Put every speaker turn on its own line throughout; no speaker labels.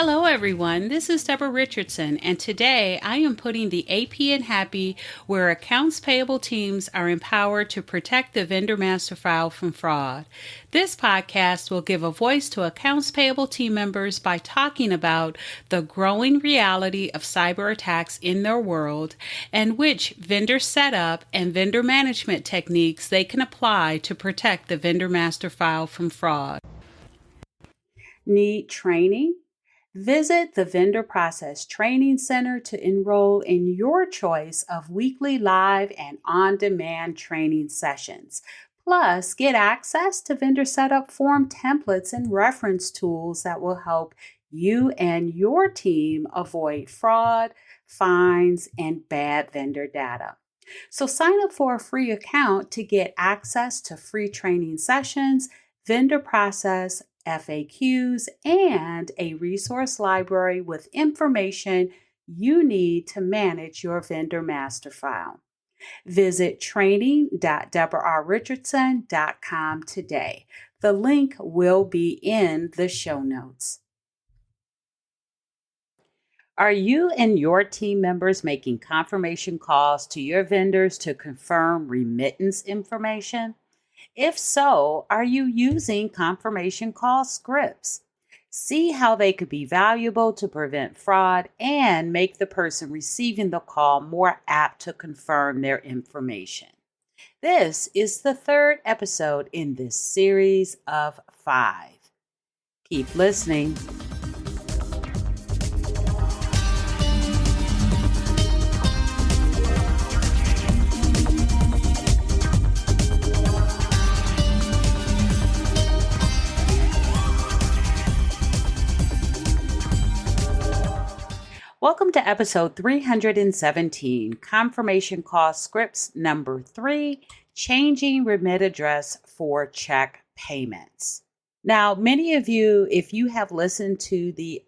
Hello, everyone. This is Debra Richardson, and today I am putting the AP in Happy, where accounts payable teams are empowered to protect the vendor master file from fraud. This podcast will give a voice to accounts payable team members by talking about the growing reality of cyber attacks in their world and which vendor setup and vendor management techniques they can apply to protect the vendor master file from fraud. Need training? Visit the Vendor Process Training Center to enroll in your choice of weekly live and on-demand training sessions. Plus, get access to vendor setup form templates and reference tools that will help you and your team avoid fraud, fines, and bad vendor data. So sign up for a free account to get access to free training sessions, vendor process FAQs, and a resource library with information you need to manage your vendor master file. Visit training.debrarrichardson.com today. The link will be in the show notes. Are you and your team members making confirmation calls to your vendors to confirm remittance information? If so, are you using confirmation call scripts? See how they could be valuable to prevent fraud and make the person receiving the call more apt to confirm their information. This is the third episode in this series of 5. Keep listening. Welcome to episode 317, Confirmation Call Scripts number 3, Changing Remit Address for Check Payments. Now, many of you, if you have listened to the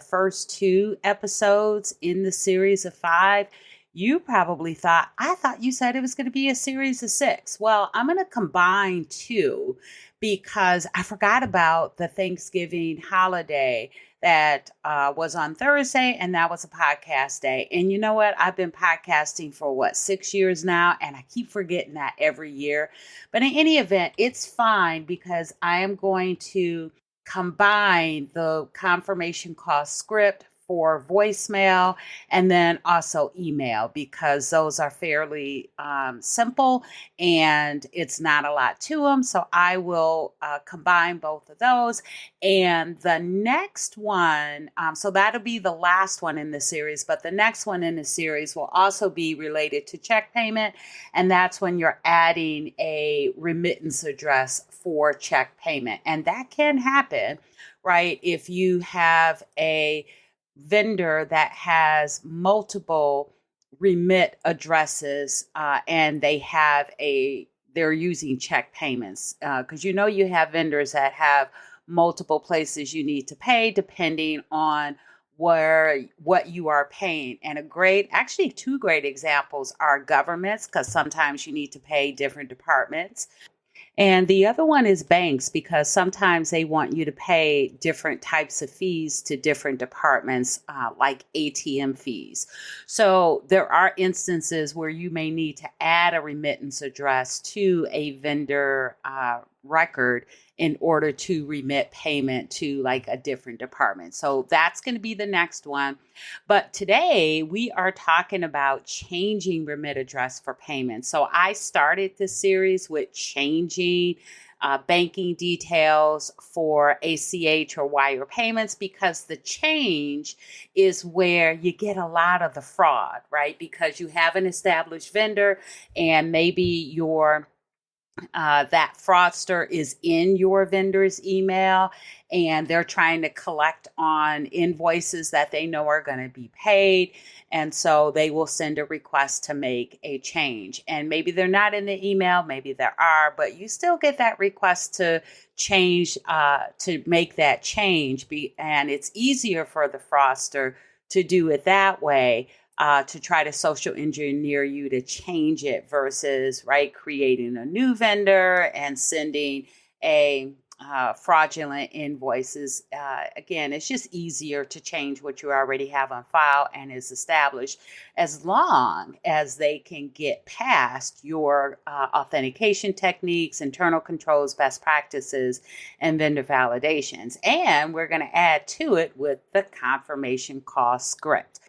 first 2 episodes in the series of 5, you probably thought you said it was going to be a series of 6. Well, I'm going to combine 2 because I forgot about the Thanksgiving holiday that was on Thursday, and that was a podcast day. And you know what? I've been podcasting for 6 years now, and I keep forgetting that every year. But in any event, it's fine because I am going to combine the confirmation call script for voicemail and then also email, because those are fairly simple and it's not a lot to them. So I will combine both of those. And the next one, so that'll be the last one in the series, but the next one in the series will also be related to check payment. And that's when you're adding a remittance address for check payment. And that can happen, right? If you have a vendor that has multiple remit addresses and they're using check payments, because you have vendors that have multiple places you need to pay depending on what you are paying. And actually 2 great examples are governments, because sometimes you need to pay different departments. And the other one is banks, because sometimes they want you to pay different types of fees to different departments, like ATM fees. So there are instances where you may need to add a remittance address to a vendor record in order to remit payment to like a different department. So that's going to be the next one. But today we are talking about changing remit address for payment. So I started this series with changing banking details for ACH or wire payments, because the change is where you get a lot of the fraud, right? Because you have an established vendor and maybe that fraudster is in your vendor's email and they're trying to collect on invoices that they know are going to be paid. And so they will send a request to make a change. And maybe they're not in the email, maybe there are, but you still get that request to change, to make that change. And it's easier for the fraudster to do it that way. To try to social engineer you to change it versus, right, creating a new vendor and sending a fraudulent invoices. Again, it's just easier to change what you already have on file and is established, as long as they can get past your authentication techniques, internal controls, best practices, and vendor validations. And we're going to add to it with the confirmation call script.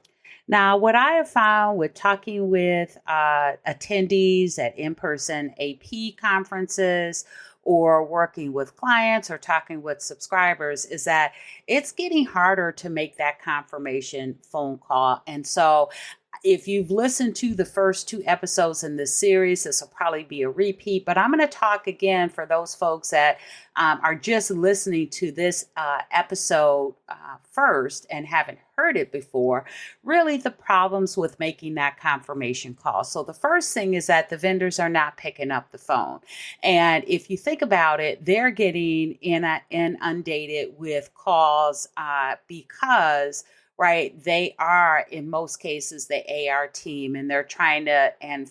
Now, what I have found with talking with attendees at in-person AP conferences, or working with clients or talking with subscribers, is that it's getting harder to make that confirmation phone call. And so if you've listened to the first 2 episodes in this series, this will probably be a repeat, but I'm going to talk again for those folks that are just listening to this episode first and haven't heard it before, really the problems with making that confirmation call. So the first thing is that the vendors are not picking up the phone. And if you think about it, they're getting inundated with calls because right, they are, in most cases, the AR team, and and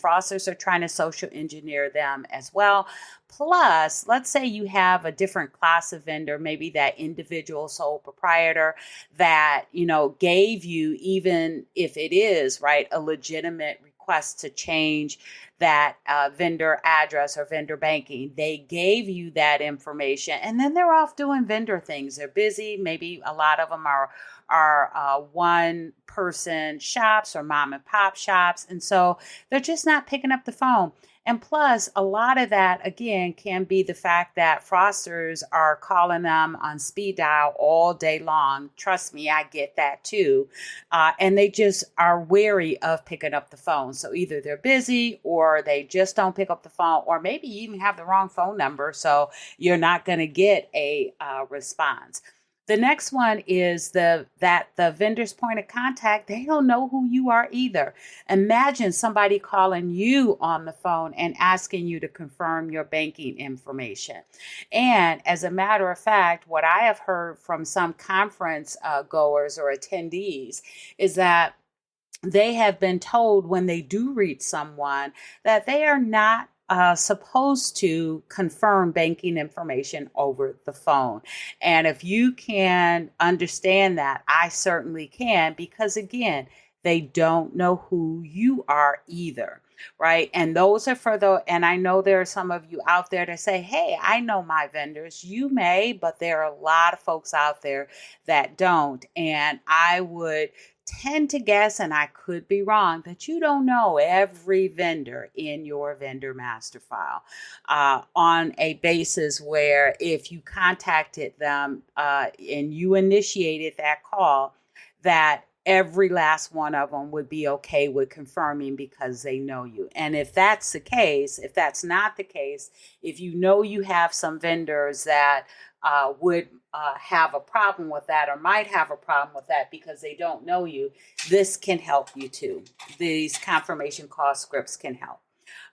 fraudsters are trying to social engineer them as well. Plus, let's say you have a different class of vendor, maybe that individual sole proprietor that, gave you, even if it is, right, a legitimate request to change that vendor address or vendor banking. They gave you that information, and then they're off doing vendor things. They're busy. Maybe a lot of them are one person shops or mom and pop shops. And so they're just not picking up the phone. And plus, a lot of that, again, can be the fact that fraudsters are calling them on speed dial all day long. Trust me, I get that too. And they just are wary of picking up the phone. So either they're busy or they just don't pick up the phone, or maybe you even have the wrong phone number. So you're not going to get a response. The next one is that the vendor's point of contact, they don't know who you are either. Imagine somebody calling you on the phone and asking you to confirm your banking information. And as a matter of fact, what I have heard from some conference goers or attendees is that they have been told when they do reach someone that they are not supposed to confirm banking information over the phone. And if you can understand that, I certainly can, because again, they don't know who you are either. Right. And those are and I know there are some of you out there that say, hey, I know my vendors. You may, but there are a lot of folks out there that don't. And I would tend to guess, and I could be wrong, that you don't know every vendor in your vendor master file on a basis where if you contacted them and you initiated that call, that every last one of them would be okay with confirming because they know you. And if that's the case, if that's not the case, if you know you have some vendors that would have a problem with that or might have a problem with that because they don't know you, this can help you too. These confirmation call scripts can help.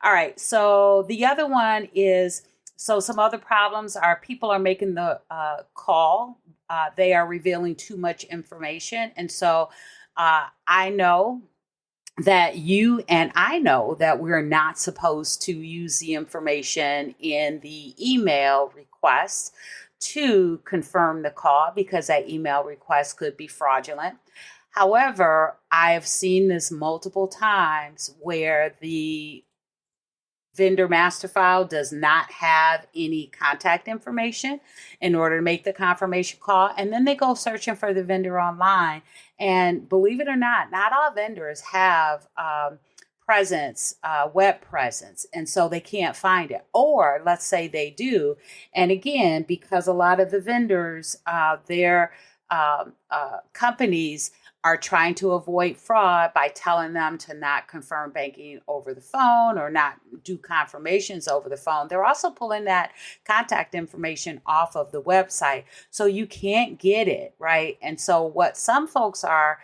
All right, so the other one is, so some other problems are people are making the call. They are revealing too much information. And so I know that you and I know that we're not supposed to use the information in the email request to confirm the call because that email request could be fraudulent. However, I've seen this multiple times where the vendor master file does not have any contact information in order to make the confirmation call. And then they go searching for the vendor online. And believe it or not all vendors have web presence. And so they can't find it. Or let's say they do. And again, because a lot of the vendors, their companies are trying to avoid fraud by telling them to not confirm banking over the phone or not do confirmations over the phone. They're also pulling that contact information off of the website, so you can't get it, right? And so what some folks are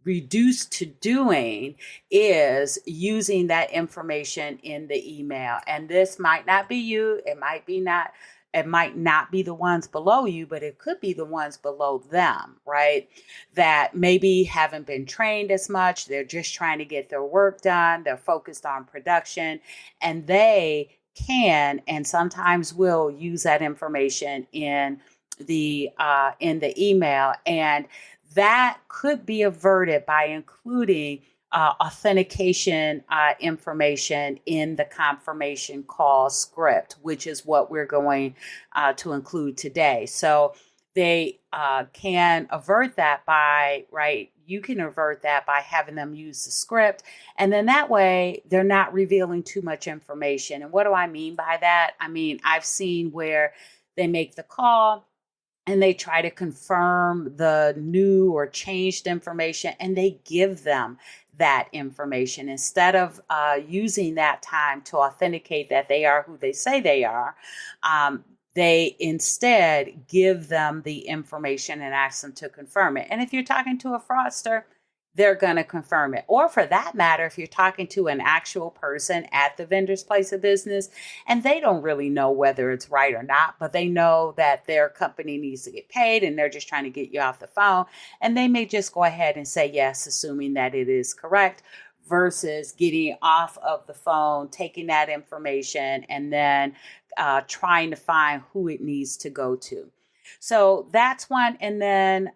reduced to doing is using that information in the email. And this might not be you, it might not be the ones below you, but it could be the ones below them, right? That maybe haven't been trained as much. They're just trying to get their work done. They're focused on production, and they can and sometimes will use that information in the email, and that could be averted by including authentication information in the confirmation call script, which is what we're going to include today. So they can avert that by, right, you can avert that by having them use the script. And then that way they're not revealing too much information. And what do I mean by that? I mean, I've seen where they make the call and they try to confirm the new or changed information, and they give them that information instead of using that time to authenticate that they are who they say they are. They instead give them the information and ask them to confirm it. And if you're talking to a fraudster, they're going to confirm it. Or for that matter, if you're talking to an actual person at the vendor's place of business and they don't really know whether it's right or not, but they know that their company needs to get paid and they're just trying to get you off the phone, and they may just go ahead and say yes, assuming that it is correct, versus getting off of the phone, taking that information, and then trying to find who it needs to go to. So that's one. And then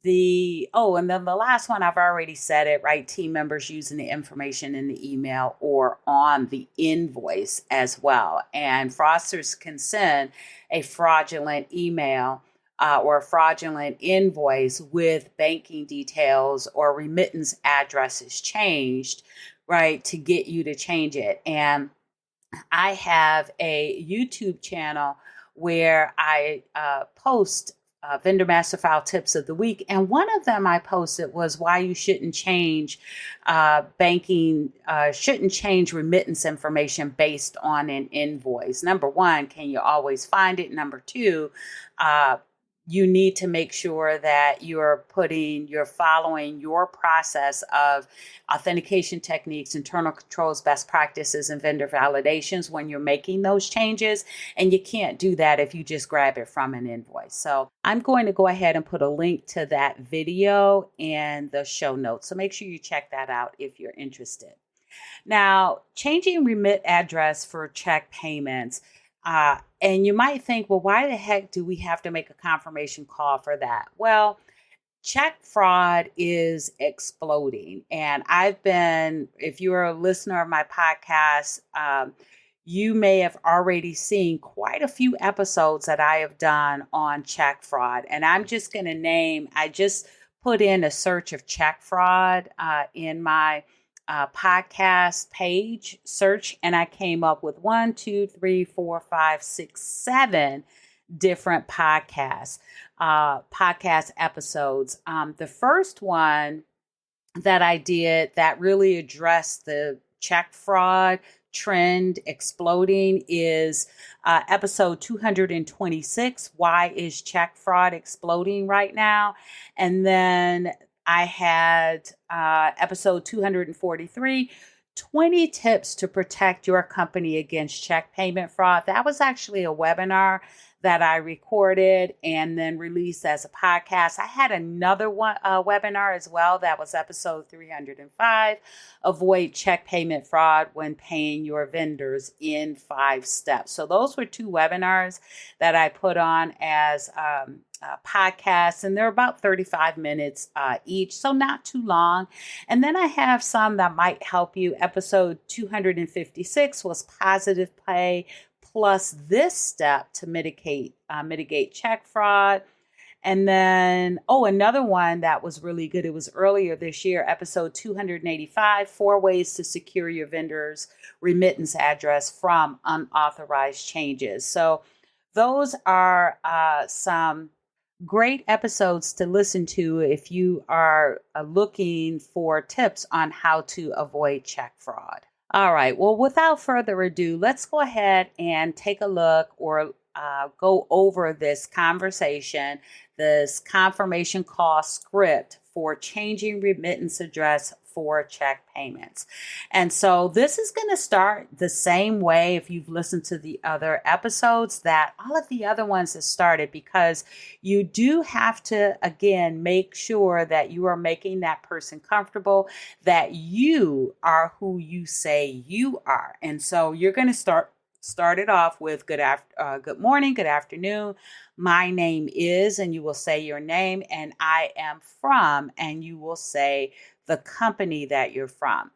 the last one, I've already said it, right? Team members using the information in the email or on the invoice as well. And fraudsters can send a fraudulent email or a fraudulent invoice with banking details or remittance addresses changed, right, to get you to change it. And I have a YouTube channel where I post vendor master file tips of the week. And one of them I posted was why you shouldn't change shouldn't change remittance information based on an invoice. Number one, can you always find it? Number two, you need to make sure that you're following your process of authentication techniques, internal controls, best practices, and vendor validations when you're making those changes. And you can't do that if you just grab it from an invoice. So I'm going to go ahead and put a link to that video in the show notes. So make sure you check that out if you're interested. Now, changing remit address for check payments. And you might think, well, why the heck do we have to make a confirmation call for that? Well, check fraud is exploding. And if you're a listener of my podcast, you may have already seen quite a few episodes that I have done on check fraud. And I'm just going to I just put in a search of check fraud in my podcast page search, and I came up with 7 different podcast episodes. The first one that I did that really addressed the check fraud trend exploding is episode 226, Why is Check Fraud Exploding Right Now? And then I had episode 243, 20 tips to protect your company against check payment fraud. That was actually a webinar that I recorded and then released as a podcast. I had another webinar as well. That was episode 305, Avoid Check Payment Fraud When Paying Your Vendors in 5 Steps. So those were 2 webinars that I put on as podcasts, and they're about 35 minutes each, so not too long. And then I have some that might help you. Episode 256 was Positive Pay plus this step to mitigate check fraud. And then, another one that was really good, it was earlier this year, episode 285, 4 ways to secure your vendor's remittance address from unauthorized changes. So those are some great episodes to listen to if you are looking for tips on how to avoid check fraud. All right. Well, without further ado, let's go ahead and take a look or go over this confirmation call script for changing remittance address for check payments. And so this is going to start the same way if you've listened to the other episodes that all of the other ones have started, because you do have to, again, make sure that you are making that person comfortable, that you are who you say you are. And so you're going to start it off with good morning, good afternoon. My name is, and you will say your name, and I am from, and you will say the company that you're from.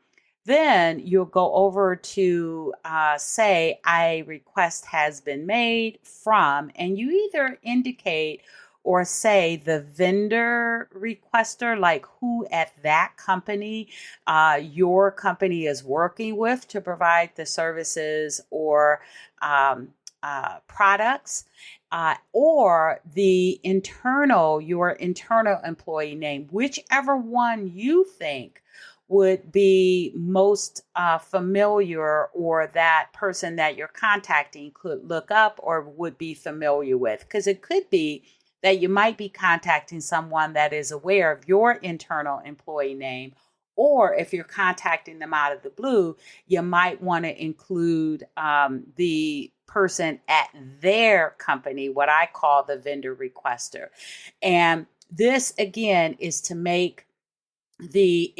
Then you'll go over to say a request has been made from, and you either indicate or say the vendor requester, like who at that company your company is working with to provide the services or products, or your internal employee name, whichever one you think would be most familiar, or that person that you're contacting could look up or would be familiar with. Because it could be that you might be contacting someone that is aware of your internal employee name, or if you're contacting them out of the blue, you might want to include the person at their company, what I call the vendor requester. And this, again, is to make the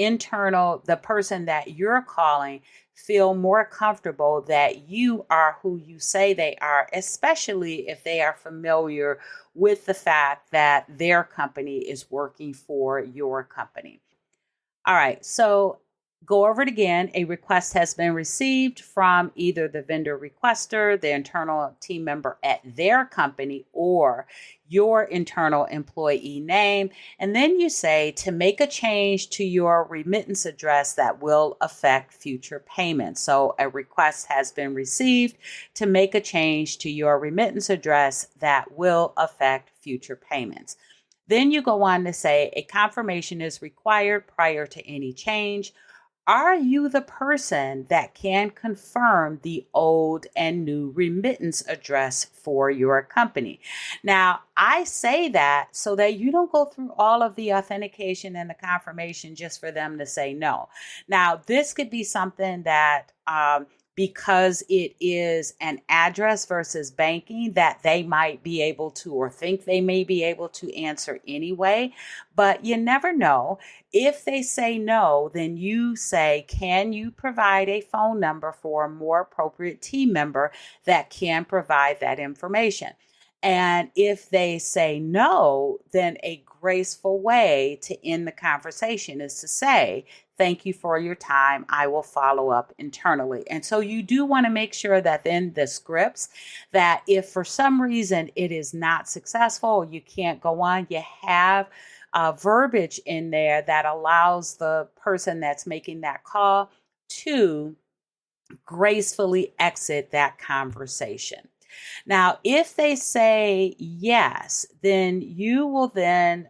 person that you're calling feel more comfortable that you are who you say they are, especially if they are familiar with the fact that their company is working for your company. All right, so go over it again. A request has been received from either the vendor requester, the internal team member at their company, or your internal employee name. And then you say to make a change to your remittance address that will affect future payments. So a request has been received to make a change to your remittance address that will affect future payments. Then you go on to say a confirmation is required prior to any change. Are you the person that can confirm the old and new remittance address for your company? Now, I say that so that you don't go through all of the authentication and the confirmation just for them to say no. Now, this could be something that because it is an address versus banking, that they might be able to, or think they may be able to answer anyway, but you never know. If they say no, then you say, can you provide a phone number for a more appropriate team member that can provide that information? And if they say no, then a graceful way to end the conversation is to say, thank you for your time. I will follow up internally. And so you do want to make sure that in the scripts, that if for some reason it is not successful, you can't go on, you have verbiage in there that allows the person that's making that call to gracefully exit that conversation. Now, if they say yes, then you will then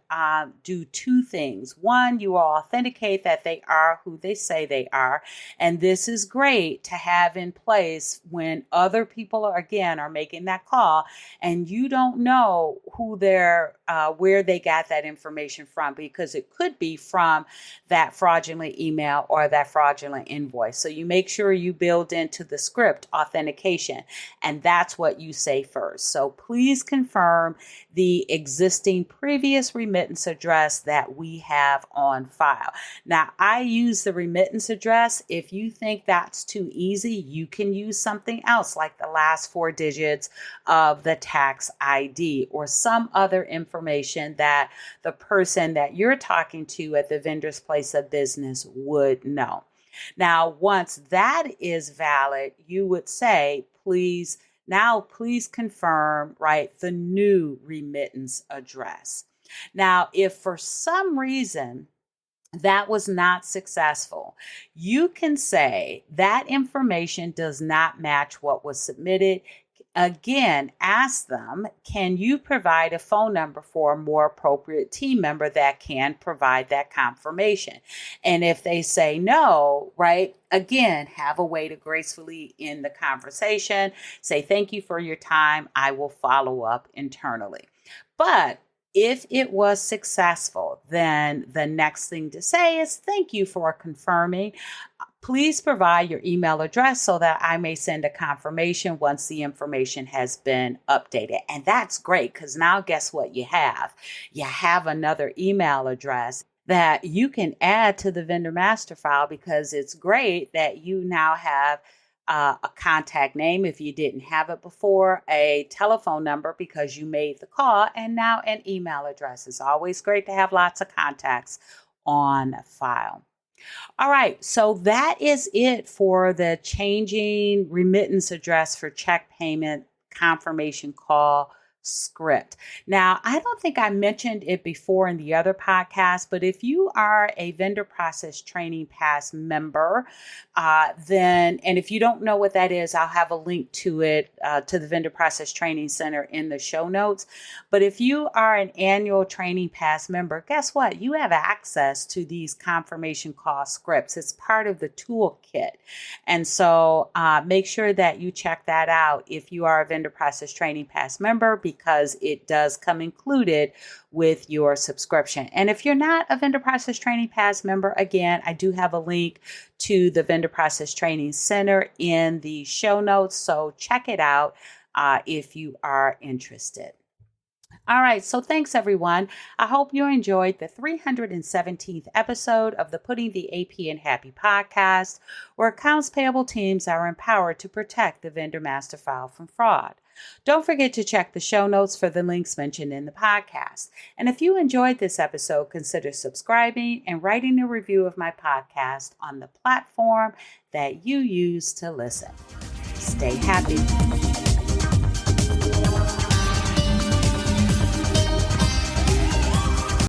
do two things. One, you will authenticate that they are who they say they are. And this is great to have in place when other people are making that call and you don't know who where they got that information from, because it could be from that fraudulent email or that fraudulent invoice. So you make sure you build into the script authentication, and that's what you say first. So please confirm the existing previous remittance address that we have on file. Now, I use the remittance address. If you think that's too easy, you can use something else like the last 4 digits of the tax ID or some other information that the person that you're talking to at the vendor's place of business would know. Now, once that is valid, you would say, please confirm, the new remittance address. Now, if for some reason that was not successful, you can say that information does not match what was submitted. Again, ask them, can you provide a phone number for a more appropriate team member that can provide that confirmation? And if they say no, again, have a way to gracefully end the conversation. Say, thank you for your time. I will follow up internally. But If it was successful, then the next thing to say is thank you for confirming. Please provide your email address so that I may send a confirmation once the information has been updated. And that's great because now guess what you have? You have another email address that you can add to the vendor master file, because it's great that you now have a contact name if you didn't have it before, a telephone number because you made the call, and now an email address. It's always great to have lots of contacts on file. All right, so that is it for the changing remittance address for check payment confirmation call script. Now, I don't think I mentioned it before in the other podcast, but if you are a Vendor Process Training Pass member, and if you don't know what that is, I'll have a link to it, to the Vendor Process Training Center in the show notes. But if you are an annual Training Pass member, guess what? You have access to these confirmation call scripts. It's part of the toolkit. And so make sure that you check that out if you are a Vendor Process Training Pass member, because it does come included with your subscription. And if you're not a Vendor Process Training Pass member, again, I do have a link to the Vendor Process Training Center in the show notes. So check it out if you are interested. All right, so thanks everyone. I hope you enjoyed the 317th episode of the Putting the AP in Happy podcast, where accounts payable teams are empowered to protect the vendor master file from fraud. Don't forget to check the show notes for the links mentioned in the podcast. And if you enjoyed this episode, consider subscribing and writing a review of my podcast on the platform that you use to listen. Stay happy.